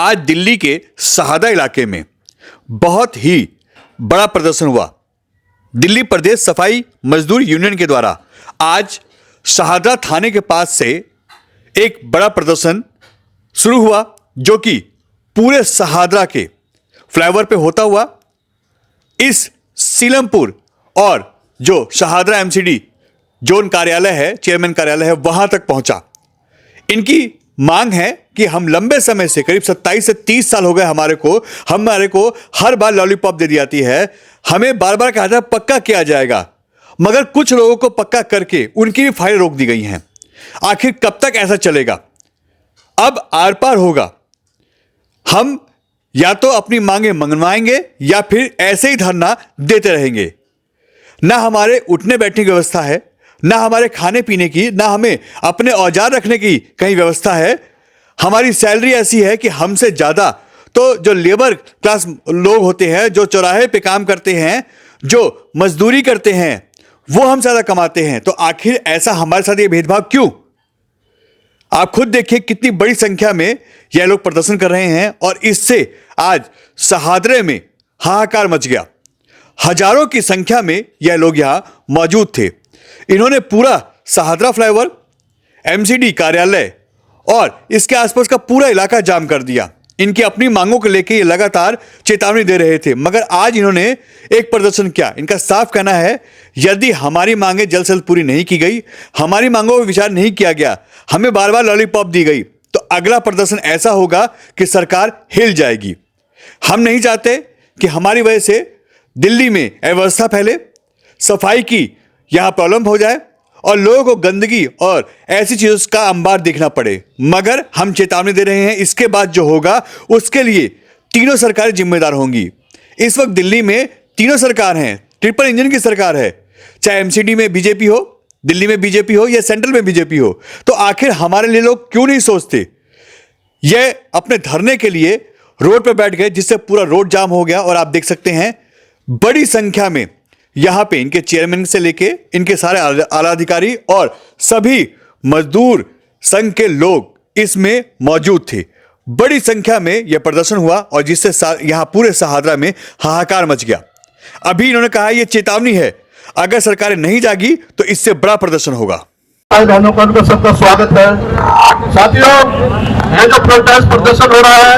आज दिल्ली के शहादा इलाके में बहुत ही बड़ा प्रदर्शन हुआ। दिल्ली प्रदेश सफाई मजदूर यूनियन के द्वारा आज शहादा थाने के पास से एक बड़ा प्रदर्शन शुरू हुआ, जो कि पूरे शहादा के फ्लाईओवर पे होता हुआ इस सीलमपुर और जो शहादा एमसीडी जोन कार्यालय है, चेयरमैन कार्यालय है, वहां तक पहुंचा। इनकी मांग है कि हम लंबे समय से, करीब 27 से 30 साल हो गए हमारे को हर बार लॉलीपॉप दे दी जाती है। हमें बार बार कहा जाता है पक्का किया जाएगा, मगर कुछ लोगों को पक्का करके उनकी भी फाइल रोक दी गई हैं। आखिर कब तक ऐसा चलेगा? अब आर पार होगा। हम या तो अपनी मांगे मनवाएंगे या फिर ऐसे ही धरना देते रहेंगे। ना हमारे उठने बैठने की व्यवस्था है, ना हमारे खाने पीने की, ना हमें अपने औजार रखने की कहीं व्यवस्था है। हमारी सैलरी ऐसी है कि हमसे ज़्यादा तो जो लेबर क्लास लोग होते हैं, जो चौराहे पे काम करते हैं, जो मजदूरी करते हैं, वो हम ज़्यादा कमाते हैं। तो आखिर ऐसा हमारे साथ ये भेदभाव क्यों? आप खुद देखिए कितनी बड़ी संख्या में यह लोग प्रदर्शन कर रहे हैं और इससे आज शहादरे में हाहाकार मच गया। हजारों की संख्या में यह लोग यहां मौजूद थे। इन्होंने पूरा शहादरा फ्लाईओवर, एमसीडी कार्यालय और इसके आसपास का पूरा इलाका जाम कर दिया। इनकी अपनी मांगों को लेकर ये लगातार चेतावनी दे रहे थे, मगर आज इन्होंने एक प्रदर्शन किया। इनका साफ कहना है, यदि हमारी मांगें जल्द से जल्द पूरी नहीं की गई, हमारी मांगों पर विचार नहीं किया गया, हमें बार बार लॉलीपॉप दी गई, तो अगला प्रदर्शन ऐसा होगा कि सरकार हिल जाएगी। हम नहीं चाहते कि हमारी वजह से दिल्ली में अव्यवस्था फैले, सफाई की यहां प्रॉब्लम हो जाए और लोगों को गंदगी और ऐसी चीजों का अंबार देखना पड़े। मगर हम चेतावनी दे रहे हैं, इसके बाद जो होगा उसके लिए तीनों सरकारें जिम्मेदार होंगी। इस वक्त दिल्ली में तीनों सरकार हैं, ट्रिपल इंजन की सरकार है, चाहे एमसीडी में बीजेपी हो, दिल्ली में बीजेपी हो या सेंट्रल में बीजेपी हो। तो आखिर हमारे लिए लोग क्यों नहीं सोचते? ये अपने धरने के लिए रोड पर बैठ गए, जिससे पूरा रोड जाम हो गया। और आप देख सकते हैं बड़ी संख्या में यहां पे इनके चेयरमैन से लेके इनके सारे आला अधिकारी और सभी मजदूर संघ के लोग इसमें मौजूद थे। बड़ी संख्या में यह प्रदर्शन हुआ और जिससे यहां पूरे शहादरा में हाहाकार मच गया। अभी इन्होंने कहा यह चेतावनी है, अगर सरकारें नहीं जागी तो इससे बड़ा प्रदर्शन होगा। का सबका स्वागत है। साथियों, ये जो प्रोटेस्ट प्रदर्शन हो रहा है,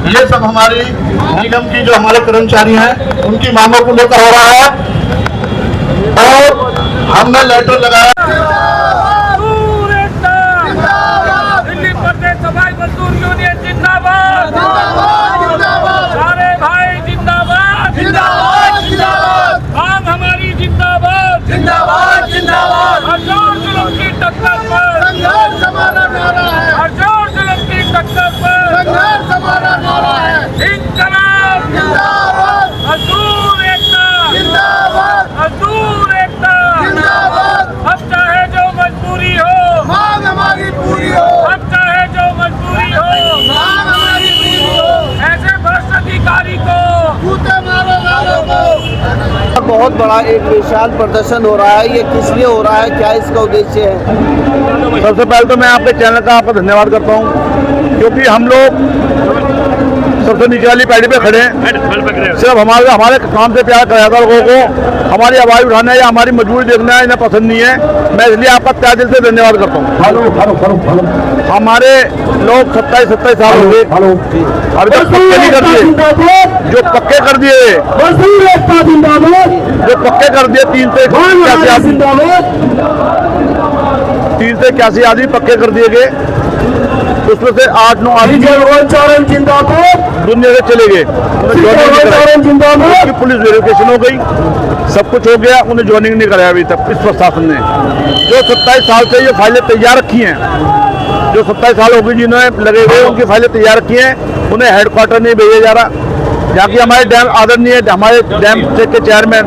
ये सब हमारी निगम की जो हमारे कर्मचारी हैं उनकी मांगों को लेकर हो रहा है और हमने लेटर लगाया। दिल्ली प्रदेश सफाई मजदूर यूनियन जिंदाबाद, सारे भाई जिंदाबाद, जिंदाबाद जिंदाबाद, मांग हमारी जिंदाबाद, जिंदाबाद जिंदाबाद। हरजोर जुल्म की टक्कर पर संघर्ष हमारा नारा है, हरजोर जुल्म की टक्कर पर संघर्ष हमारा नारा है। इंकलाब जिंदाबाद, मजदूर एकता जिंदाबाद, मजदूर एकता जिंदाबाद। अब चाहे जो मजबूरी हो, मांग हमारी पूरी हो, अब चाहे जो मजबूरी हो, मांग हमारी पूरी हो। ऐसे भ्रष्ट अधिकारी को कूदे मारो वालों को। बहुत बड़ा एक विशाल प्रदर्शन हो रहा है, ये किस लिए हो रहा है, क्या इसका उद्देश्य है? सबसे पहले तो मैं आपके चैनल का आपका धन्यवाद करता हूँ, क्योंकि हम लोग सबसे नीचे वाली पैड़ी पे खड़े हैं। सिर्फ हमारे काम से प्यार कराया था लोगों को, हमारी आवाज़ उठाना या हमारी मजबूरी देखना है इन्हें पसंद नहीं है। मैं इसलिए आपका तहे दिल से धन्यवाद करता हूँ। हमारे लोग 27 साल हो गए, अभी तक पक्के नहीं कर दिए। जो पक्के कर दिए, जो पक्के कर दिए 3 से 81 आदमी पक्के कर दिए गए, उसमें से 8-9 आदमी दुनिया से चले गए। पुलिस वेरिफिकेशन हो गई, सब कुछ हो गया, उन्हें ज्वाइनिंग नहीं कराया अभी तक इस प्रशासन ने। जो 27 साल से ये फाइलें तैयार रखी हैं, जो 27 साल हो गई जिन्होंने लगे हुए, उनकी फाइलें तैयार रखी हैं, उन्हें हेडक्वार्टर नहीं भेजा जा रहा। जहाँ की हमारे डैम आदरणीय हमारे डैम के चेयरमैन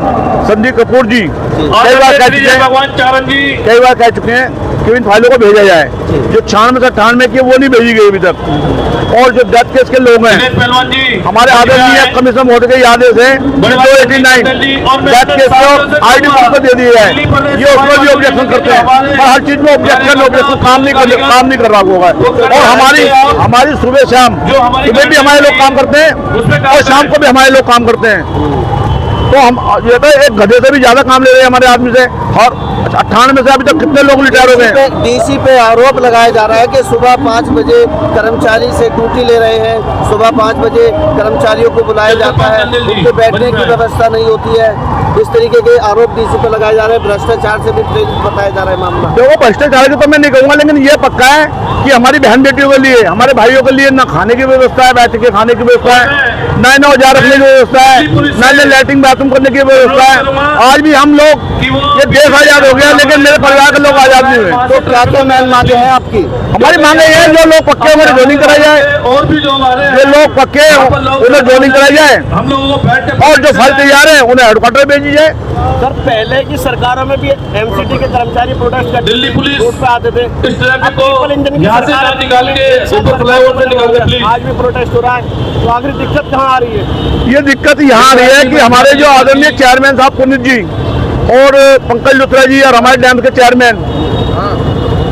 संदीप कपूर जी कई बार कह चुके हैं, भगवान चारण जी कई बार कह चुके हैं कि इन फाइलों को भेजा जाए। जो 96 की वो नहीं भेजी गई अभी तक। और जो डेथ केस के लोग हैं, पहलवान जी हमारे आदरणीय कमिश्नर महोदय के आदेश है 289 डेथ केस को आईडी को दे दिया है, ये उसमें भी ऑब्जेक्शन करते हैं और हर चीज में ऑब्जेक्शन काम नहीं कर रहा होगा। और हमारी सुबह शाम सुबह भी हमारे लोग काम करते हैं और शाम को भी हमारे लोग काम करते हैं। तो हम ये तो एक गधे से भी ज्यादा काम ले रहे हैं हमारे आदमी से। और 98 से अभी तक कितने लोग रिटायर हो गए। डीसी पे आरोप लगाया जा रहा है कि सुबह 5 बजे कर्मचारी से ड्यूटी ले रहे हैं, सुबह 5 बजे कर्मचारियों को बुलाया जाता है, उनके बैठने की व्यवस्था नहीं होती है। इस तरीके के आरोप डीसी पे लगाए जा रहे हैं। भ्रष्टाचार से भी प्रेरित बताया जा रहा है मामला। देखो भ्रष्टाचार की तो मैं नहीं कहूँगा, लेकिन ये पक्का है कि हमारी बहन बेटियों के लिए, हमारे भाइयों के लिए न खाने की व्यवस्था है, बैठ के खाने की व्यवस्था है, न औजार रखने की व्यवस्था है, न लैट्रिन बाथरूम करने की व्यवस्था है। आज भी हम लोग, ये देश आजाद हो गया लेकिन मेरे परिवार के लोग आजाद नहीं हुए। तो क्या क्या मांगे हैं आपकी? हमारी मांगे ये है, जो लोग पक्के हमारी जोनिंग कराई जाए, और भी जो हमारे जो लोग पक्के उन्हें जोनिंग कराई जाए, हम लोगों को बैठ के और जो फल तैयार है उन्हें हेडक्वार्टर भेजी जाए। सर पहले की सरकारों में भी एमसीटी के कर्मचारी प्रोटेस्ट करते दिल्ली पुलिस रोड पे आते थे। इस ट्रैफिक अब ट्रिपल इंजन को की यहाँ से सरकार ना निकाल के ऊपर फ्लाईओवर पे निकाल दे प्लीज। आज भी प्रोटेस्ट हो रहा है, तो आखिर दिक्कत कहाँ आ रही है? ये दिक्कत यहाँ आ रही है कि हमारे जो आदरणीय चेयरमैन साहब पुनित जी और पंकज लुथरा जी और हमारे डैम के चेयरमैन,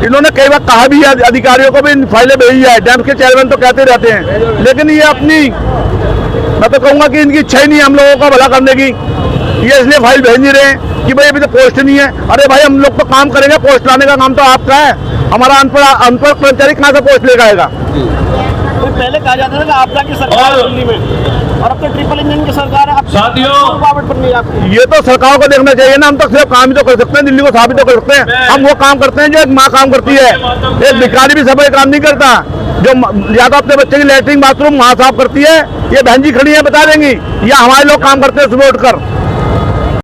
इन्होंने कई बार कहा भी है अधिकारियों को भी इन फाइलें भेजी जाए। डैम के चेयरमैन तो कहते रहते हैं, लेकिन ये अपनी, मैं तो कहूँगा कि इनकी इच्छा ही नहीं है हम लोगों का भला करने की। ये इसलिए फाइल भेज नहीं रहे कि भाई अभी तो पोस्ट नहीं है। अरे भाई हम लोग तो काम करेंगे, पोस्ट लाने का काम तो आपका है। हमारा अनपढ़ कर्मचारी कहाँ से पोस्ट लेकर आएगा? तो पहले कहा जाता था कि आपदा की सरकार है दिल्ली में, और अब तो ट्रिपल इंजन की सरकार है। अब साथियों, रुकावट बन गई आपकी। ये तो सरकार को देखना चाहिए ना। हम तो सिर्फ काम ही तो कर सकते हैं, दिल्ली को साबित तो कर सकते हैं। हम वो काम करते हैं जो एक माँ काम करती है। एक भिखारी भी सफाई काम नहीं करता, जो या तो अपने बच्चे की लैट्रिन बाथरूम माँ साफ करती है, ये बहन जी खड़ी है बता देंगी, या हमारे लोग काम करते हैं सुबह उठकर।